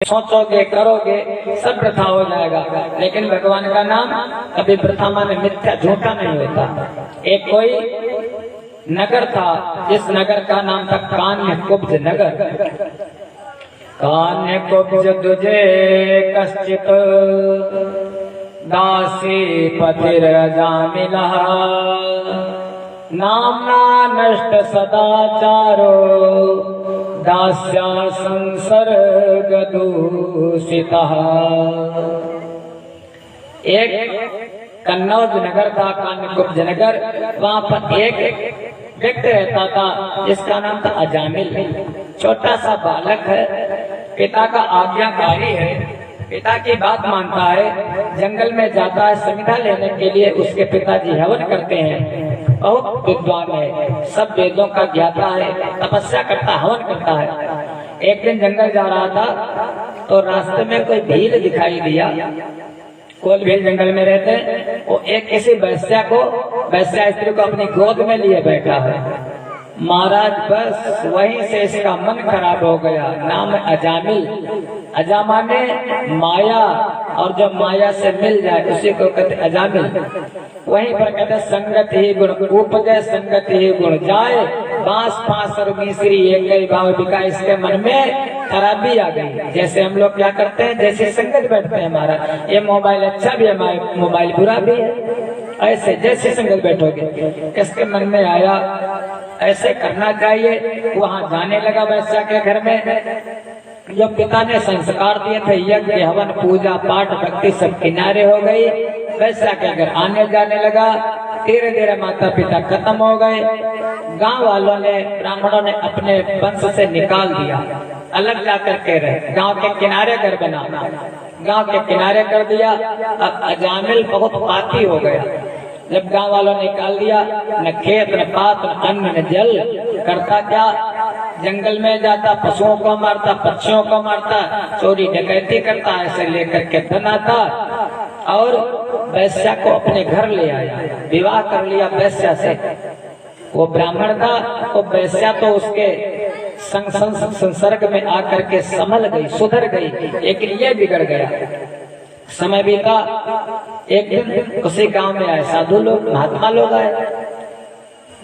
सोचोगे करोगे सब प्रथा हो जाएगा, लेकिन भगवान का नाम कभी प्रथा माने मिथ्या झूठा नहीं होता। एक कोई नगर था, जिस नगर का नाम था कान्य कुब्ज नगर। कान्य कुब्ज तुझे कश्चित दासी पतिर अजामिला, नामना नष्ट सदाचारो दास्या संसर्ग दूषिता। एक कन्नौज नगर था, कान्यकुब्ज नगर। वहाँ पर एक व्यक्ति रहता था जिसका नाम था अजामिल। छोटा सा बालक है, पिता का आज्ञाकारी है, पिता की बात मानता है, जंगल में जाता है संविधा लेने के लिए। उसके पिताजी हवन करते हैं, बहुत विद्वान है, सब वेदों का ज्ञाता है, तपस्या करता, हवन करता है। एक दिन जंगल जा रहा था तो रास्ते में कोई भील दिखाई दिया। कोई भील जंगल में रहते हैं। वो एक किसी वैश्या स्त्री को अपनी गोद में लिए बैठा है। महाराज बस वहीं से इसका मन खराब हो गया। नाम अजामिल, अजामा ने माया, और जब माया से मिल जाए उसी को कहते अजामिल। वहीं पर कहते संगत ही गुण उपजय, संगत ही गुण जाए, बांस फांस और मिश्री एक गई भाव बिका। इसके मन में खराबी आ गई। जैसे हम लोग क्या करते हैं, जैसे संगत बैठते हैं, हमारा ये मोबाइल अच्छा भी है, मोबाइल बुरा भी है, ऐसे जैसे संगत बैठोगे। इसके मन में आया ऐसे करना चाहिए। वहाँ जाने लगा वैश्या के घर में। जब पिता ने संस्कार दिए थे, यज्ञ हवन पूजा पाठ भक्ति सब किनारे हो गई, वैश्या के घर आने जाने लगा। धीरे धीरे माता पिता खत्म हो गए। गांव वालों ने, ब्राह्मणों ने अपने वंश से निकाल दिया, अलग जाकर के रहे। गांव के किनारे घर बना, गांव के किनारे कर दिया। अब अजामिल बहुत पाती हो गया। जब गांव वालों ने निकाल दिया, न खेत न पात न अन्न न जल, करता क्या, जंगल में जाता, पशुओं को मारता, पक्षियों को मारता, चोरी डकैती करता, ऐसे लेकर के धन आता। और वैश्या को अपने घर ले आया, विवाह कर लिया वैश्या से। वो ब्राह्मण था, वो वैश्या तो उसके संसर्ग में आकर के संभल गई, सुधर गई, लेकिन ये बिगड़ गया। समय बीता, एक दिन उसी गांव में आए साधु लोग, महात्मा लोग आए।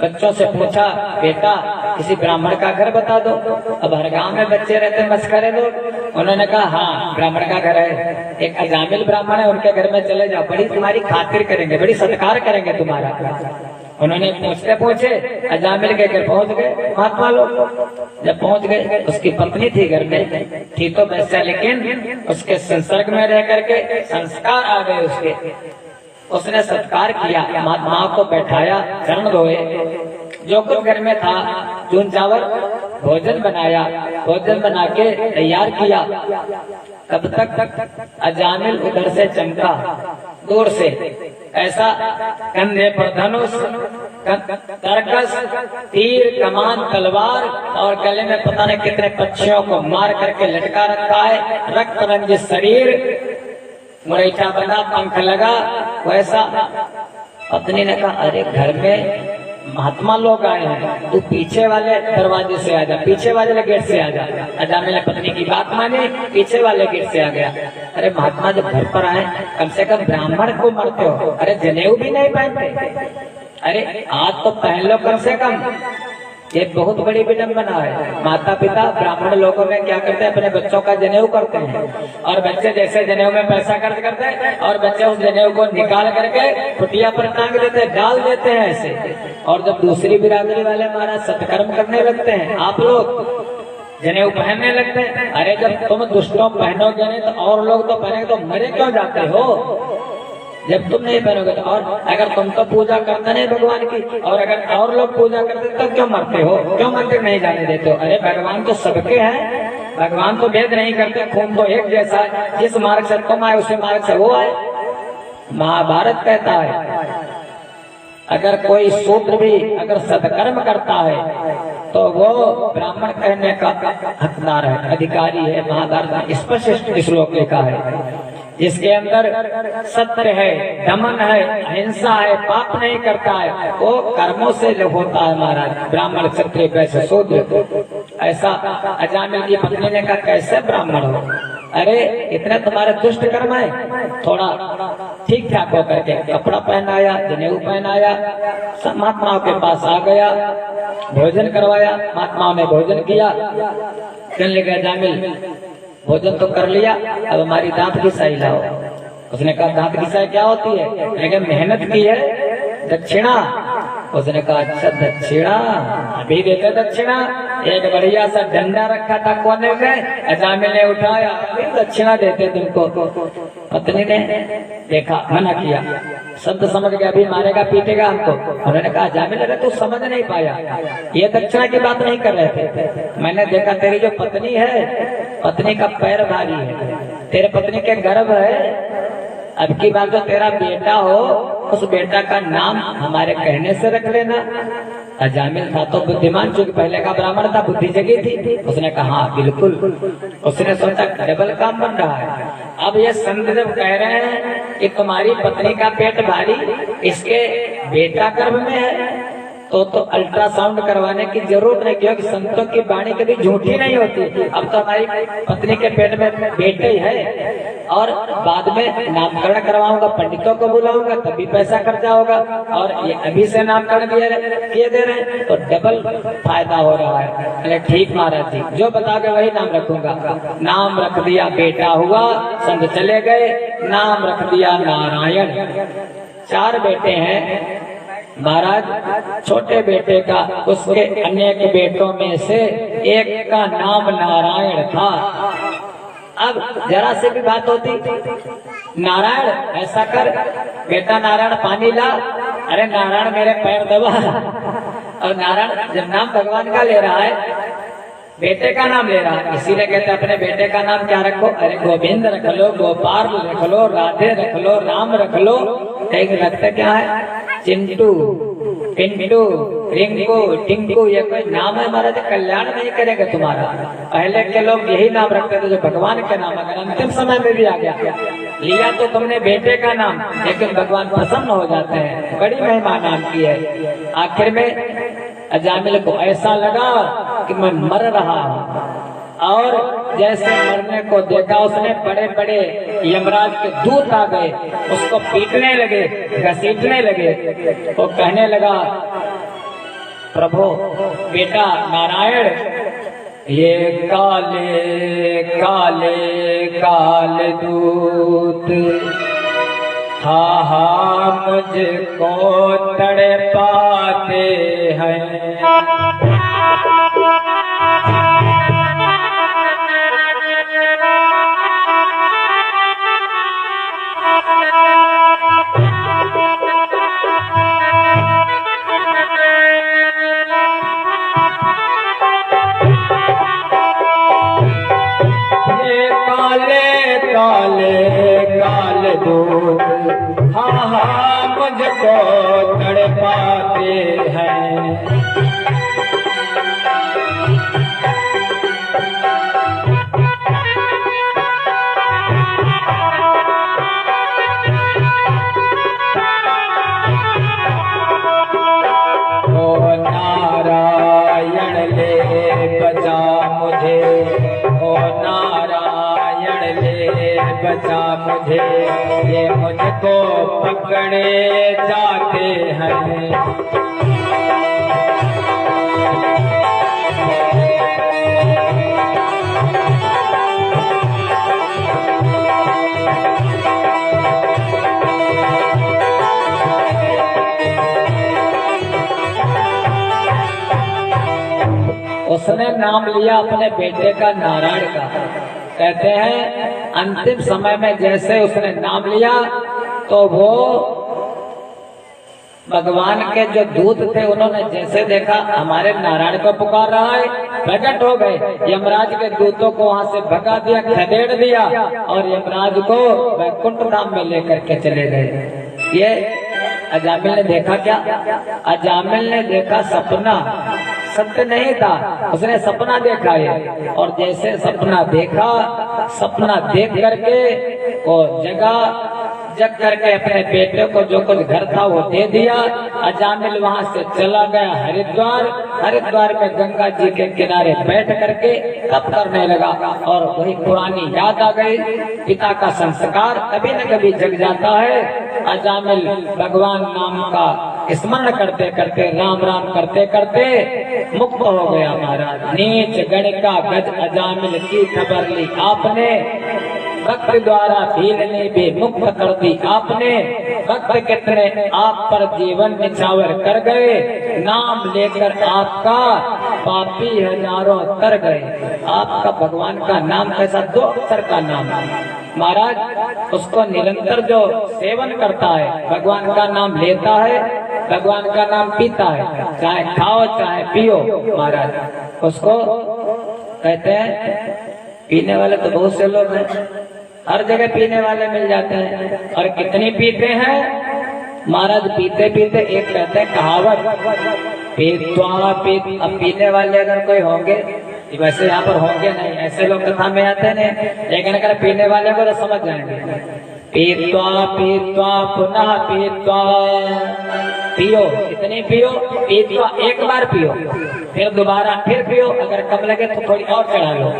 बच्चों से पूछा, बेटा किसी ब्राह्मण का घर बता दो। अब हर गांव में बच्चे रहते मस्करे लोग। उन्होंने कहा हाँ ब्राह्मण का घर है, एक अजामिल ब्राह्मण है, उनके घर में चले जाओ, बड़ी तुम्हारी खातिर करेंगे, बड़ी सत्कार करेंगे तुम्हारा। उन्होंने पूछे अजामिल के घर पहुंच गए महात्मा लोग। जब पहुंच गए, उसकी पत्नी थी घर में, थी तो वैसा, लेकिन उसके संसर्ग में रह करके संस्कार आ गए उसके। उसने सत्कार किया, महात्माओं को बैठाया, चरण धोए, जो कुछ घर में था चून चावल भोजन बनाया, भोजन बना के तैयार किया। तब तक अजामिल उधर से चमका, दूर से, ऐसा कंधे पर धनुष, तरकस, तीर, कमान, तलवार, और गले में पता नहीं कितने पक्षियों को मार करके लटका रखा है। रक्त रंजित शरीर, मुरैठा बना, पंख लगा, वैसा। पत्नी ने कहा अरे घर में महात्मा लोग आए हैं, तू पीछे वाले दरवाजे से आ जा, पीछे वाले गेट से आ जा। अजामिल ने पत्नी की बात मानी, पीछे वाले गेट से आ गया। अरे महात्मा जब घर पर आए, कम से कम ब्राह्मण को मरते हो, अरे जनेऊ भी नहीं पहनते, अरे आज तो पहन लो कम से कम। ये बहुत बड़ी विडंबना है। माता पिता ब्राह्मण लोगों में क्या करते हैं, अपने बच्चों का जनेऊ करते हैं, और बच्चे जैसे जनेऊ में पैसा खर्च करते हैं, और बच्चे उस जनेऊ को निकाल करके कुटिया पर टांग देते हैं, डाल देते हैं ऐसे। और जब दूसरी बिरादरी वाले महाराज सत्कर्म करने लगते हैं, आप लोग जनेऊ पहनने लगते हैं। अरे जब तुम दुष्टों पहनोगे नहीं तो और लोग तो पहनेंगे, तो मरे क्यों जाते हो जब तुम नहीं पहनोगे तो? और अगर तुम तो पूजा करते नहीं भगवान की, और अगर और लोग पूजा करते तो क्यों मरते हो, क्यों मंदिर नहीं जाने देते हो? अरे भगवान तो सबके हैं, भगवान तो भेद नहीं करते, खून तो एक जैसा है, जिस मार्ग से तुम आए उसी मार्ग से वो आए। महाभारत कहता है अगर कोई शूद्र भी अगर सत्कर्म करता है तो वो ब्राह्मण कहने का हकदार है, अधिकारी है। महाभारत में स्पष्ट श्लोक लिखा है, जिसके अंदर सत्य है, दमन है, अहिंसा है, पाप नहीं करता है, वो कर्मों से जो होता है महाराज, ब्राह्मण क्षत्रिय वैश्य शूद्र। ऐसा अजामिल की पत्नी ने कहा कैसे ब्राह्मण हो? अरे इतने तुम्हारे दुष्ट कर्म है, थोड़ा ठीक ठाक होकर के कपड़ा पहनाया, जनेऊ पहनाया, सब महात्माओं के पास आ गया, भोजन करवाया, महात्माओं ने भोजन किया। कहने लगा जामिल भोजन तो कर लिया, अब हमारी दांत की साई लाओ। उसने कहा दांत की साई क्या होती है? लेकिन मेहनत की है, दक्षिणा। उसने कहा अच्छा दक्षिणा, अभी देते दक्षिणा। एक बढ़िया सा डंडा रखा था कोने में, अजामिल ने उठाया, अभी दक्षिणा देते तुमको। पत्नी ने देखा, मना किया, शब्द समझ गया, अभी मारेगा पीटेगा हमको। उन्होंने कहा अजामिल अगर तू समझ नहीं पाया, ये दक्षिणा की बात नहीं कर रहे थे। मैंने देखा तेरी जो पत्नी है, पत्नी का पैर भारी है, तेरे पत्नी के गर्भ है, अब की बात तो तेरा बेटा हो, उस बेटा का नाम हमारे कहने से रख लेना। अजामिल था तो बुद्धिमान, चूंकि पहले का ब्राह्मण था, बुद्धि जगी थी। उसने कहा हाँ बिल्कुल। उसने सोचा डबल काम बन रहा है। अब ये संत जब कह रहे हैं कि तुम्हारी पत्नी का पेट भारी, इसके बेटा गर्भ में है, तो अल्ट्रासाउंड करवाने की जरूरत नहीं, क्योंकि संतों की वाणी कभी झूठी नहीं होती। अब तो हमारी पत्नी के पेट में बेटे ही है, और बाद में नामकरण करवाऊंगा, पंडितों को बुलाऊंगा, तभी पैसा खर्चा होगा, और ये अभी से नामकरण किए दे रहे हैं, तो डबल फायदा हो रहा है। अरे ठीक महाराज जी, जो बताओगे वही नाम रखूंगा। नाम रख दिया, बेटा हुआ, संत चले गए, नाम रख दिया नारायण। 4 बेटे हैं महाराज। छोटे बेटे का उसके अनेक बेटों में से एक का नाम नारायण था। अब जरा से भी बात होती, नारायण ऐसा कर, बेटा नारायण पानी ला, अरे नारायण मेरे पैर दबा। और नारायण जब नाम भगवान का ले रहा है, बेटे का नाम ले रहा है, इसीलिए कहते हैं अपने बेटे का नाम क्या रखो? अरे गोविंद रख लो, गोपाल रख लो, राधे रख लो, राम रख लो। कहीं रखते क्या है? चिंटू, पिंटू, रिंकू, टिंकू, ये कोई नाम है महाराज, कल्याण नहीं करेगा तुम्हारा। पहले के लोग यही नाम रखते थे जो भगवान के नाम, अगर अंतिम समय में भी आ गया, लिया तो तुमने बेटे का नाम, लेकिन भगवान प्रसन्न हो जाते हैं। बड़ी महिमा नाम की है। आखिर में अजामिल को ऐसा लगा कि मैं मर रहा हूँ, और जैसे मरने को देखा, उसने बड़े बड़े यमराज के दूत आ गए, उसको पीटने लगे, घसीटने लगे। वो कहने लगा प्रभु बेटा नारायण, ये काले काले काल दूत हा मुझको तड़पाते हैं। हाँ मुझको तड़पाते हैं। ओ नारायण ले बचा मुझे, ओ नारायण ले बचा मुझे, ये मुझको पकड़े जाते हैं। उसने नाम लिया अपने बेटे का, नारायण का। कहते हैं अंतिम समय में जैसे उसने नाम लिया, तो वो भगवान के जो दूत थे, उन्होंने जैसे देखा हमारे नारायण को पुकार रहा है, प्रकट हो गए। यमराज के दूतों को वहां से भगा दिया, खदेड़ दिया, और यमराज को वैकुंठ धाम में लेकर के चले गए। ये अजामिल ने देखा क्या? अजामिल ने देखा सपना, सत्य नहीं था, उसने सपना देखा है। और जैसे सपना देखा, सपना देख करके वो जग करके अपने बेटे को जो कुछ घर था वो दे दिया। अजामिल वहां से चला गया हरिद्वार, हरिद्वार में गंगा जी के किनारे बैठ करके तप करने लगा और वही पुरानी याद आ गई। पिता का संस्कार कभी न कभी जग जाता है। अजामिल भगवान नाम का स्मरण करते करते, राम राम करते करते मुक्त हो गया महाराज। नीच गणिका गज अजामिल की खबर ली आपने, भक्त द्वारा भीलने भी मुक्त कर दी आपने। भक्त कितने आप पर जीवन निछावर कर गए, नाम लेकर आपका पापी हजारों तर गए। आपका भगवान का नाम कैसा, 2 अक्षर का नाम महाराज। उसको निरंतर जो सेवन करता है, भगवान का नाम लेता है, भगवान का नाम पीता है, चाहे खाओ चाहे पियो महाराज, उसको कहते हैं। पीने वाले तो बहुत से लोग हैं, हर जगह पीने वाले मिल जाते हैं। और कितने पीते हैं महाराज, पीते पीते एक कहते हैं कहावत, पीत्वा पीत। अब पीने वाले अगर कोई होंगे, वैसे यहाँ पर होंगे नहीं, ऐसे लोग कथा में आते हैं, लेकिन अगर पीने वाले को तो समझ जाएंगे। पीत्वा पीत्वा पुनः पीत्वा, पियो कितनी पियो, पीत्वा एक बार पियो, फिर दोबारा फिर पियो, अगर कम लगे तो थोड़ी और चढ़ा लो।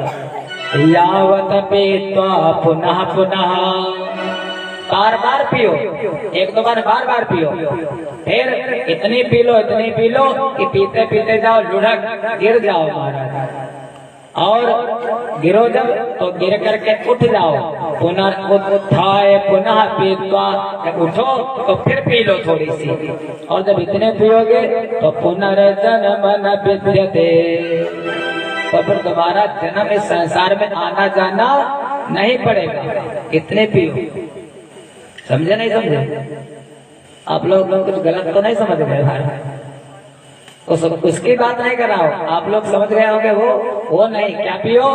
यावत पीत्वा पुनः पुनः, बार बार पियो, 1-2 बार बार बार पियो, फिर इतनी पी लो कि पीते पीते जाओ लुढ़क गिर जाओ महाराज। और गिरो जब तो गिर करके उठ जाओ, पुनर्उत्थाय पुनः पीत्वा, जब उठो तो फिर पी लो थोड़ी सी, और जब इतने पियोगे तो पुनर्जन्म न विद्यते, तो फिर दोबारा जन्म इस संसार में आना जाना नहीं पड़ेगा। कितने पियो, समझे नहीं समझे? आप लोग कुछ गलत तो नहीं समझ गए भाई? उसकी बात नहीं कर रहा हूँ, आप लोग समझ गए होंगे। वो नहीं, क्या पियो,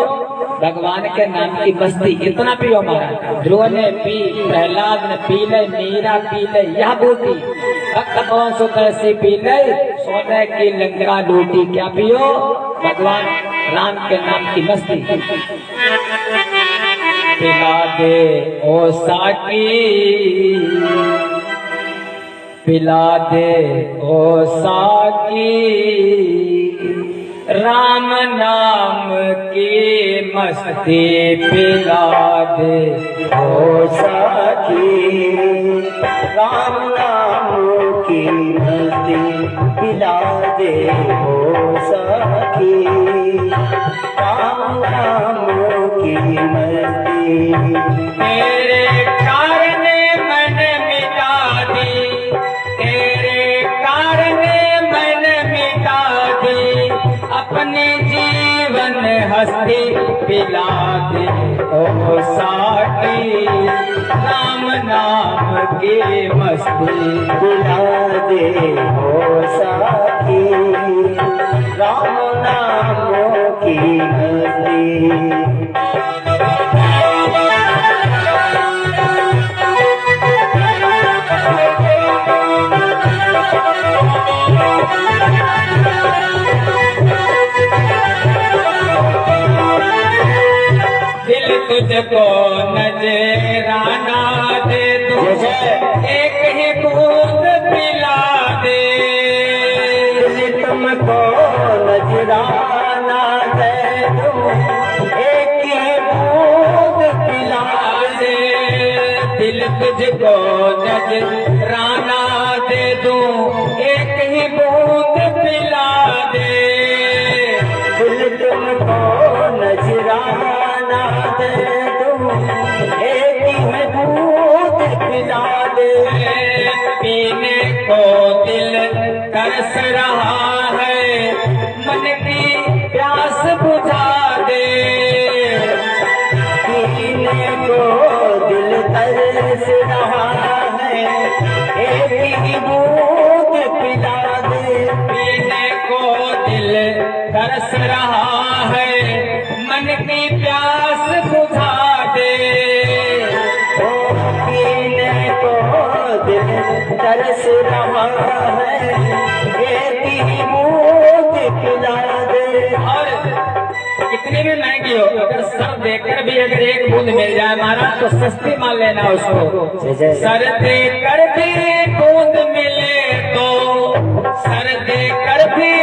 भगवान के नाम की मस्ती, इतना पियो महाराज। ध्रुव ने पी, प्रहलाद ने पी ले, मीरा पी ले, यह बूटी भक्त कौन सो कैसी पी ले, सोने की लंका लूटी। क्या पियो, भगवान राम के नाम की मस्ती। पिला दे ओ साकी, पिला दे ओ साकी, राम नाम की मस्ती पिला दे ओ साकी, राम नाम की मस्ती पिला दे ओ साकी, राम नाम की मस्ती। तेरे कारण मैंने मिटा दी, तेरे कारण मैंने मिटा दी, अपनी जीवन हस्ती पिला दे ओ साकी, राम नाम की मस्ती पिला दे ओ साकी, राम नाम की मस्ती। दिल तुझको नजराना दे दूं, एक ही बूंद पिला दे, दिल तुमको नजराना दे दूं, एक ही बूंद पिला दे, दिल तुझको नजराना दे दूं, एक ही बूंद पिला दे, दिल तुमको नजराना दे दूं, एक ही बूंद पिला दे। पीने को दिल तरस रहा है, मन की प्यास बुझा दे, पीने को दिल तरस रहा है, एक ही बूंद पिला दे, पीने को दिल तरस रहा है, मन की प्यास बुझा दे, ओ पीने को दिल तरस रहा है, एक ही बूंद पिला दे। और कितनी भी महंगी हो, अगर सर देकर भी अगर एक बूंद मिल जाए महाराज तो सस्ती मान लेना उसको। सर देकर भी बूंद मिले तो, सर देकर भी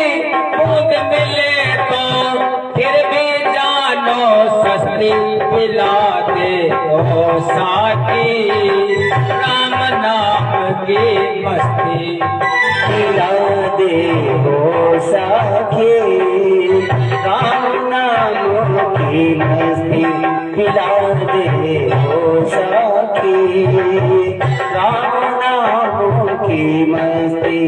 पिला दे ओ साथी, राम नाम की मस्ती पिला दे ओ साथी, राम नाम की मस्ती पिला दे ओ साथी, राम नाम की मस्ती।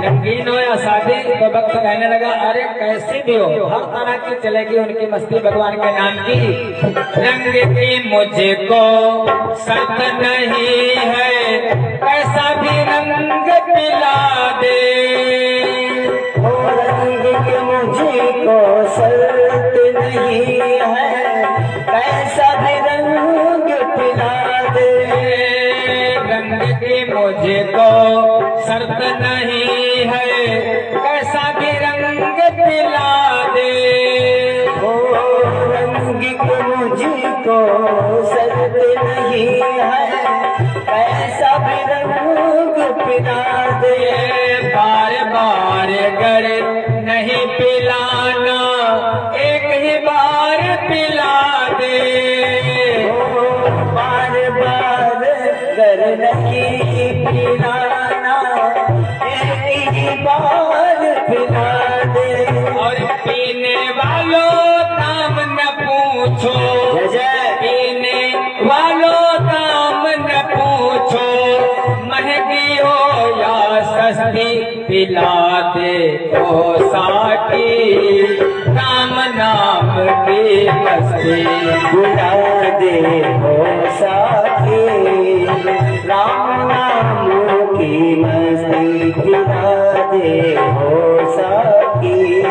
रंगीन हो या शादी, तो भक्त कहने लगा अरे कैसी भी हो, हर तरह की चलेगी उनकी मस्ती भगवान के नाम की। रंग की मुझको शर्त नहीं है, कैसा भी रंग पिला दे। रंग की मुझको शर्त नहीं है, कैसा भी रंग पिला दे। रंग की मुझको शर्त नहीं है, कैसा भी रंग पिला दे। ओ रंग की मुझको शर्त नहीं है, कैसा भी रंग पिला दे। बार बार गर नहीं पिलाना, एक ही बार पिला दे। बार बार गर नहीं पिलाना, एक ही बार पिला दे। और पीने वालों दाम न पूछो, पीने वालों दाम न पूछो, महंगी हो या सस्ती पिला दे ओ साथी, राम नाम की मस्ती पिला दे ओ साथी, राम नाम की मस्ती पिला दे ओ साथी,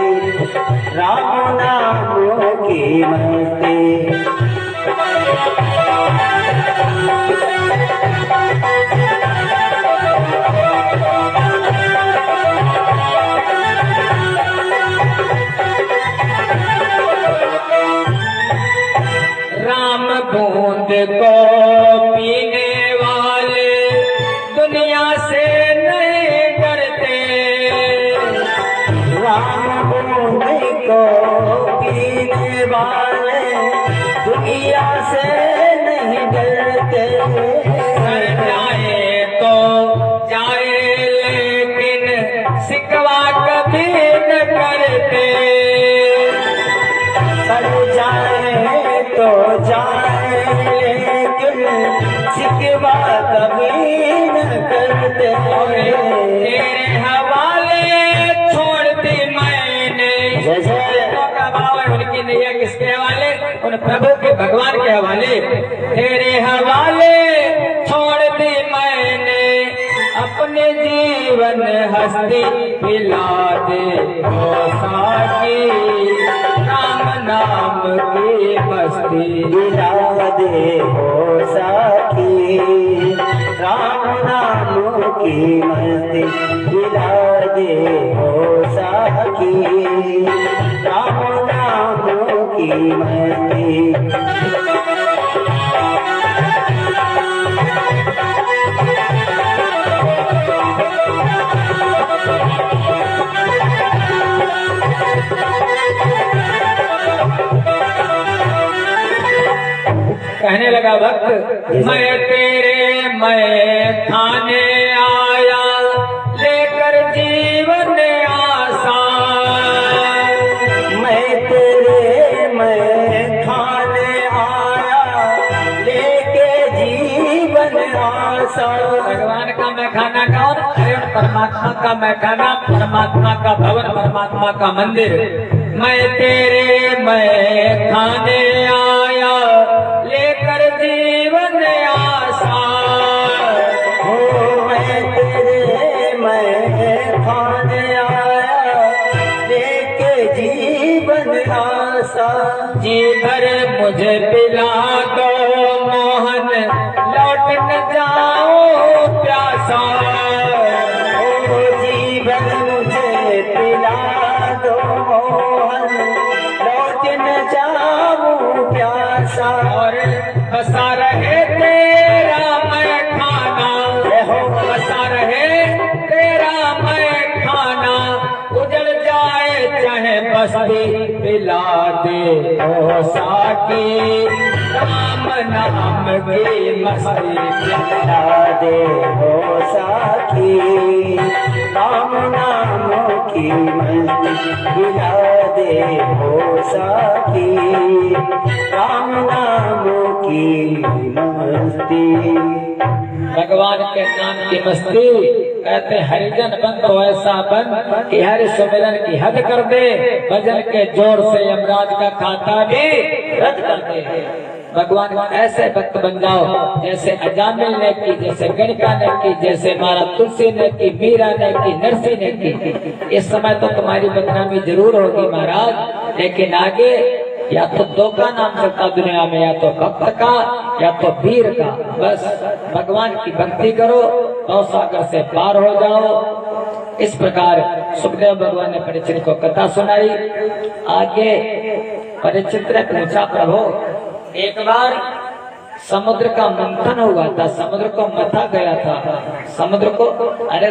राम नाम की मस्ती। राम बूंद को पीने वाले दुनिया से नहीं डरते। राम बूंद को पीने वाले दुनिया से नहीं डरते। सर जाए तो जाए लेकिन सिकवा कभी न करते। सर जाए तो जाए लेकिन सिकवा कभी न करते। तेरे हवाले छोड़ दी मैंने। उनकी नैया किसके हवाले? उन प्रभु के भगवान के हवाले। तेरे हवाले छोड़ दी मैंने, अपने जीवन हस्ती पिला दे ओ साथी, राम नाम की मस्ती पिला दे ओ साथी, राम नाम की मस्ती पिला दे ओ साथी, राम नाम की मस्ती। कहने लगा भक्त मैं तेरे मैं थाने आया, लेकर जीवन आसा। मैं तेरे मैं थाने आया, लेके जीवन आसा। भगवान का मैं खाना कौन? अरे परमात्मा का मैं खाना, परमात्मा का भवन, परमात्मा का मंदिर। मैं तेरे मैं खाने आया, लेकर जीवन आसा। हो मैं तेरे मैं खाने आया, लेके जीवन आसा। जी भर मुझे पिला दो मोहन, लौट न जाओ प्यासा। ओ जीवन मुझे पिला दो मोहन, लौट न जाऊं और बसा रहे तेरा मैं खाना, बसा रहे तेरा मैं खाना, उजड़ जाए चाहे बस्ती पिला दे ओ साकी, राम नाम की मस्ती पिला दे हो साकी, राम नाम की मस्ती पिला दे हो साकी, राम नाम की मस्ती। भगवान के नाम की मस्ती कहते हरिजन बन तो ऐसा बन कि हर सुमिरन की हद कर दे, भजन के जोर से यमराज का खाता भी रद्द कर दे। भगवान ऐसे भक्त बन जाओ जैसे अजामिल ने की, जैसे गणिका ने की, जैसे महाराज तुलसी ने की, मीरा ने की, नरसी ने की। इस समय तो तुम्हारी बदनामी जरूर होगी महाराज, लेकिन आगे या तो दो का नाम चलता दुनिया में, या तो भक्त का या तो वीर का। बस भगवान की भक्ति करो, भव सागर से पार हो जाओ। इस प्रकार सुखदेव भगवान ने परीक्षित को कथा सुनाई। आगे परीक्षित ने पूछा, प्रभु एक बार समुद्र का मंथन हुआ था, समुद्र को मथा गया था, समुद्र को अरे